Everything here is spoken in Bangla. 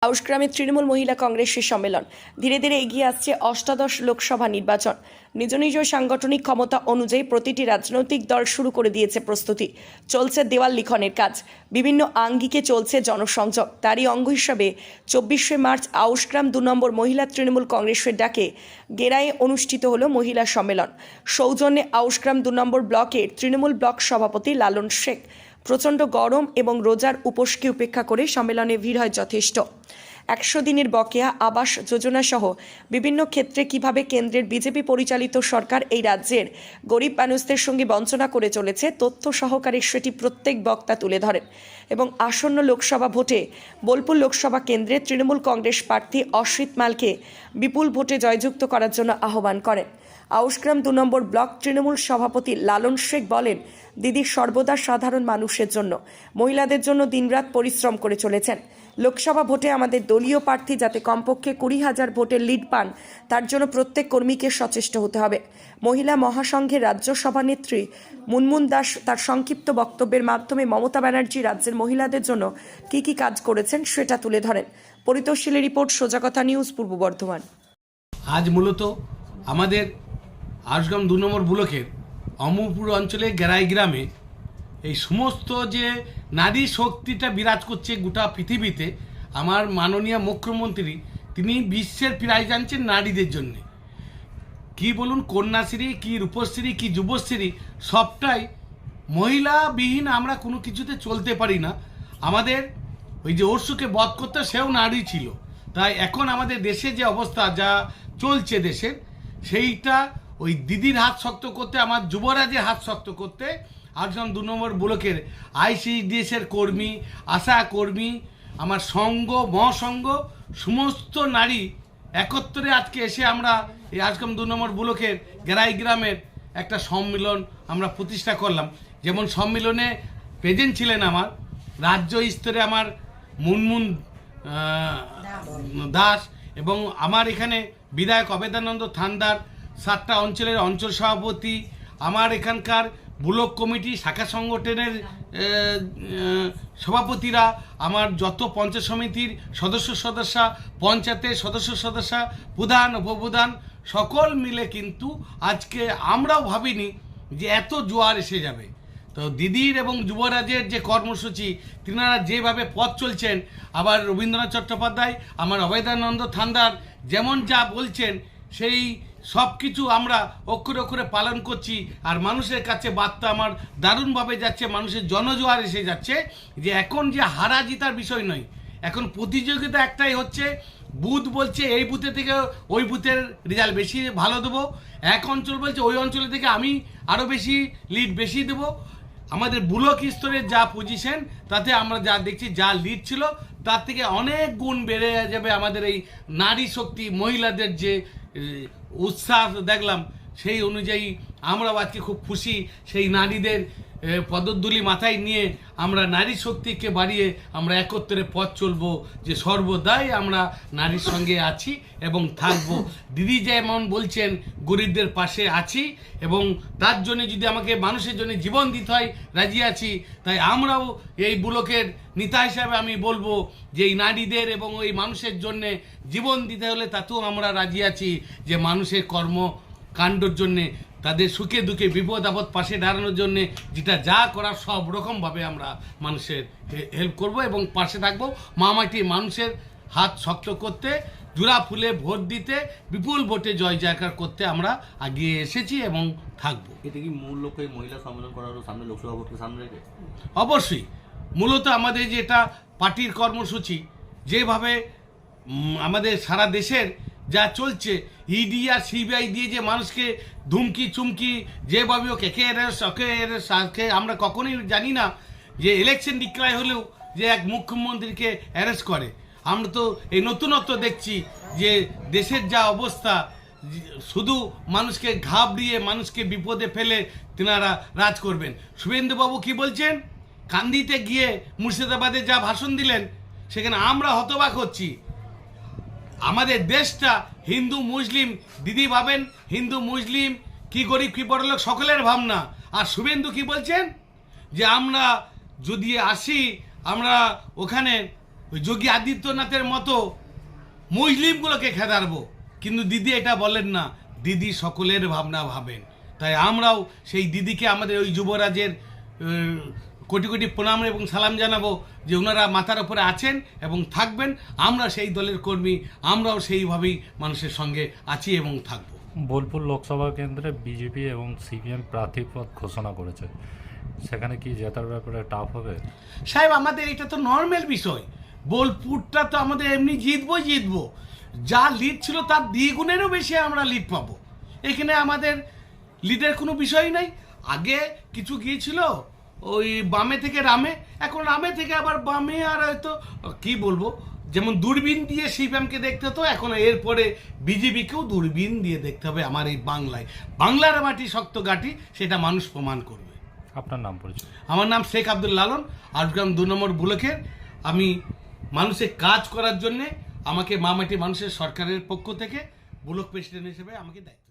আউশগ্রামে তৃণমূল মহিলা কংগ্রেসের সম্মেলন। ধীরে ধীরে এগিয়ে আসছে অষ্টাদশ লোকসভা নির্বাচন। নিজ নিজ সাংগঠনিক ক্ষমতা অনুযায়ী প্রতিটি রাজনৈতিক দল শুরু করে দিয়েছে প্রস্তুতি। চলছে দেওয়াল লিখনের কাজ, বিভিন্ন আঙ্গিকে চলছে জনসংযোগ। তারই অঙ্গ হিসাবে 24শে মার্চ আউশগ্রাম 2 নম্বর মহিলা তৃণমূল কংগ্রেসের ডাকে গেরায়ে অনুষ্ঠিত হলো মহিলা সম্মেলন। সৌজন্যে আউশগ্রাম 2 নম্বর ব্লকের তৃণমূল ব্লক সভাপতি লালন শেখ। প্রচণ্ড গরম এবং রোজার উপোসকে উপেক্ষা করে সম্মেলনে ভিড় হয় যথেষ্ট। 100 দিনের বকেয়া আবাস যোজনা সহ বিভিন্ন ক্ষেত্রে কিভাবে কেন্দ্রের বিজেপি পরিচালিত সরকার এই রাজ্যের গরিব মানুষদের সঙ্গে বঞ্চনা করে চলেছে তথ্য সহকারে সেটি প্রত্যেক বক্তা তুলে ধরেন এবং আসন্ন লোকসভা ভোটে বোলপুর লোকসভা কেন্দ্রে তৃণমূল কংগ্রেস প্রার্থী অসিত মালকে বিপুল ভোটে জয়যুক্ত করার জন্য আহ্বান করেন। আউশগ্রাম 2 নম্বর ব্লক তৃণমূল সভাপতি লালন শেখ বলেন, দিদি সর্বদা সাধারণ মানুষের জন্য, মহিলাদের জন্য দিনরাত পরিশ্রম করে চলেছেন। লোকসভা ভোটে আমাদের দলীয় প্রার্থী যাতে কমপক্ষে 20,000 ভোটের লিড পান, তার জন্য প্রত্যেক কর্মীকে সচেষ্ট হতে হবে। মহিলা মহাসংঘের রাজ্য সভানেত্রী মুনমুন দাস তার সংক্ষিপ্ত বক্তব্যের মাধ্যমে মমতা ব্যানার্জি রাজ্যের মহিলাদের জন্য কী কী কাজ করেছেন সেটা তুলে ধরেন। পরিতোষীলের রিপোর্ট, সোজাকথা নিউজ, পূর্ব বর্ধমান। আজ মূলত আমাদের আউশগ্রাম 2 নম্বর ব্লকের অমরপুর অঞ্চলে গেরাই গ্রামে এই সমস্ত যে নারী শক্তিটা বিরাজ করছে গোটা পৃথিবীতে, আমার মাননীয় মুখ্যমন্ত্রী তিনি বিশ্বের প্রাইজ আনছেন নারীদের জন্য। কি বলুন, কন্যাশ্রী কি রূপশ্রী কি যুবশ্রী, সবটাই মহিলাবিহীন আমরা কোনো কিছুতে চলতে পারি না। আমাদের ওই যে অর্শুকে বধ করতে সেও নারী ছিল। তাই এখন আমাদের দেশে যে অবস্থা যা চলছে দেশের, সেইটা ওই দিদির হাত শক্ত করতে, আমার যুবরাজের হাত শক্ত করতে আউশগ্রাম 2 নম্বর ব্লকের আইসিডিএসের কর্মী, আশা কর্মী, আমার সংঘ মহাসংঘ সমস্ত নারী একত্রে আজকে এসে আমরা এই আউশগ্রাম 2 নম্বর ব্লকের গেরাই গ্রামের একটা সম্মেলন আমরা প্রতিষ্ঠা করলাম। যেমন সম্মেলনে প্রেজেন্ট ছিলেন আমার রাজ্য স্তরে আমার মুনমুন দাস এবং আমার এখানে বিধায়ক অবেদানন্দ থান্দার, 7টা অঞ্চলের অঞ্চল সভাপতি, আমার এখানকার ব্লক কমিটি শাখা সংগঠনের সভাপতিরা, আমার যত পঞ্চায়েত সমিতির সদস্যা, পঞ্চায়েতের সদস্যা, প্রধান উপপ্রধান সকল মিলে কিন্তু আজকে আমরাও ভাবিনি যে এত জোয়ার এসে যাবে। তো দিদির এবং যুবরাজের যে কর্মসূচি, তিনারা যেভাবে পথ চলছেন, আবার রবীন্দ্রনাথ চট্টোপাধ্যায়, আমার অভয়দানন্দ থান্দার যেমন যা বলছেন, সেই সব কিছু আমরা অক্ষরে অক্ষরে পালন করছি। আর মানুষের কাছে বার্তা আমার দারুণভাবে যাচ্ছে, মানুষের জনজোয়ার এসে যাচ্ছে যে এখন যে হারা জিতার বিষয় নয়, এখন প্রতিযোগিতা একটাই হচ্ছে, বুথ বলছে এই বুথে থেকে ওই বুথের রেজাল্ট বেশি ভালো দেবো, এক অঞ্চল বলছে ওই অঞ্চলে থেকে আমি আরও বেশি লিড বেশি দেবো। আমাদের ব্লক স্তরের যা পজিশন, তাতে আমরা যা দেখছি যা লিড ছিল তার থেকে অনেক গুণ বেড়ে যাবে। আমাদের এই নারী শক্তি মহিলাদের যে উৎসাহ দেখলাম, সেই অনুযায়ী আমরাও আজকে খুব খুশি। সেই নারীদের পদধূলি মাথায় নিয়ে আমরা নারী শক্তিকে বাড়িয়ে আমরা একত্রে পথ চলবো, যে সর্বদাই আমরা নারীর সঙ্গে আছি এবং থাকবো। দিদি যেমন বলছেন গরিবদের পাশে আছি এবং তার জন্য যদি আমাকে মানুষের জন্য জীবন দিতে হয় রাজি আছি। তাই আমরাও এই ব্লকের নেতা হিসাবে আমি বলবো যে এই নারীদের এবং ওই মানুষের জন্যে জীবন দিতে হলে তাতেও আমরা রাজি আছি, যে মানুষের কর্মকাণ্ডর জন্যে, তাদের সুখে দুঃখে বিপদ আপদ পাশে দাঁড়ানোর জন্যে যেটা যা করার সব রকমভাবে আমরা মানুষের হেল্প করব এবং পাশে থাকবো। মামাটি মানুষের হাত শক্ত করতে, জোড়া ফুলে ভোট দিতে, বিপুল ভোটে জয় জয়কার করতে আমরা এগিয়ে এসেছি এবং থাকবো। এটা কি মূল লক্ষ্য মহিলা সম্মেলন করার সামনে, লোকসভা ভোটকে সামনে রেখে? অবশ্যই, মূলত আমাদের যেটা পার্টির কর্মসূচি, যেভাবে আমাদের সারা দেশের যা চলছে, ইডি আর সিবিআই দিয়ে যে মানুষকে ধুমকি চুমকি যেভাবে ওকে আমরা কখনোই জানি না যে ইলেকশন ডিক্লার হলেও যে এক মুখ্যমন্ত্রীকে অ্যারেস্ট করে। আমরা তো এই নতুনত্ব দেখছি যে দেশের যা অবস্থা, শুধু মানুষকে ঘাবড়িয়ে মানুষকে বিপদে ফেলে তেনারা রাজ করবেন। শুভেন্দুবাবু কি বলছেন, কান্দিতে গিয়ে মুর্শিদাবাদে যা ভাষণ দিলেন, সেখানে আমরা হতবাক হচ্ছি। আমাদের দেশটা হিন্দু মুসলিম, দিদি ভাবেন হিন্দু মুসলিম কি গরিব কি বড়লোক সকলের ভাবনা। আর শুভেন্দু কি বলছেন, যে আমরা যদি আসি, আমরা ওখানে ওই যোগী আদিত্যনাথের মতো মুসলিমগুলোকে খেদারবো, কিন্তু দিদি এটা বলেন না, দিদি সকলের ভাবনা ভাবেন। তাই আমরাও সেই দিদিকে আমাদের ওই যুবরাজের কোটি কোটি প্রণাম এবং সালাম জানাবো যে ওনারা মাথার উপরে আছেন এবং থাকবেন। আমরা সেই দলের কর্মী, আমরাও সেইভাবেই মানুষের সঙ্গে আছি এবং থাকবো। বোলপুর লোকসভা কেন্দ্রে বিজেপি এবং সিপিএম প্রার্থী পদ ঘোষণা করেছে, সেখানে কি জেতার ব্যাপারে টাফ হবে? সাহেব, আমাদের এটা তো নর্মাল বিষয়। বোলপুরটা তো আমাদের এমনি জিতবো। যা লিড ছিল তার দ্বিগুণেরও বেশি আমরা লিড পাবো। এখানে আমাদের লিডের কোনো বিষয় নাই। আগে কিছু গিয়েছিল ওই বামে থেকে রামে, এখন রামে থেকে আবার বামে, আর হয়তো কি বলবো, যেমন দূরবীন দিয়ে সিপিএমকে দেখতে হতো, এখন এরপরে বিজেপিকেও দূরবীন দিয়ে দেখতে হবে। আমার এই বাংলার মাটি শক্ত গাঁটি, সেটা মানুষ প্রমাণ করবে। আপনার নাম পরিচয়? আমার নাম শেখ আব্দুল লালন, আটগ্রাম 2 নম্বর ব্লকের। আমি মানুষের কাজ করার জন্যে আমাকে মামাটি মানুষের সরকারের পক্ষ থেকে ব্লক প্রেসিডেন্ট হিসেবে আমাকে দায়িত্ব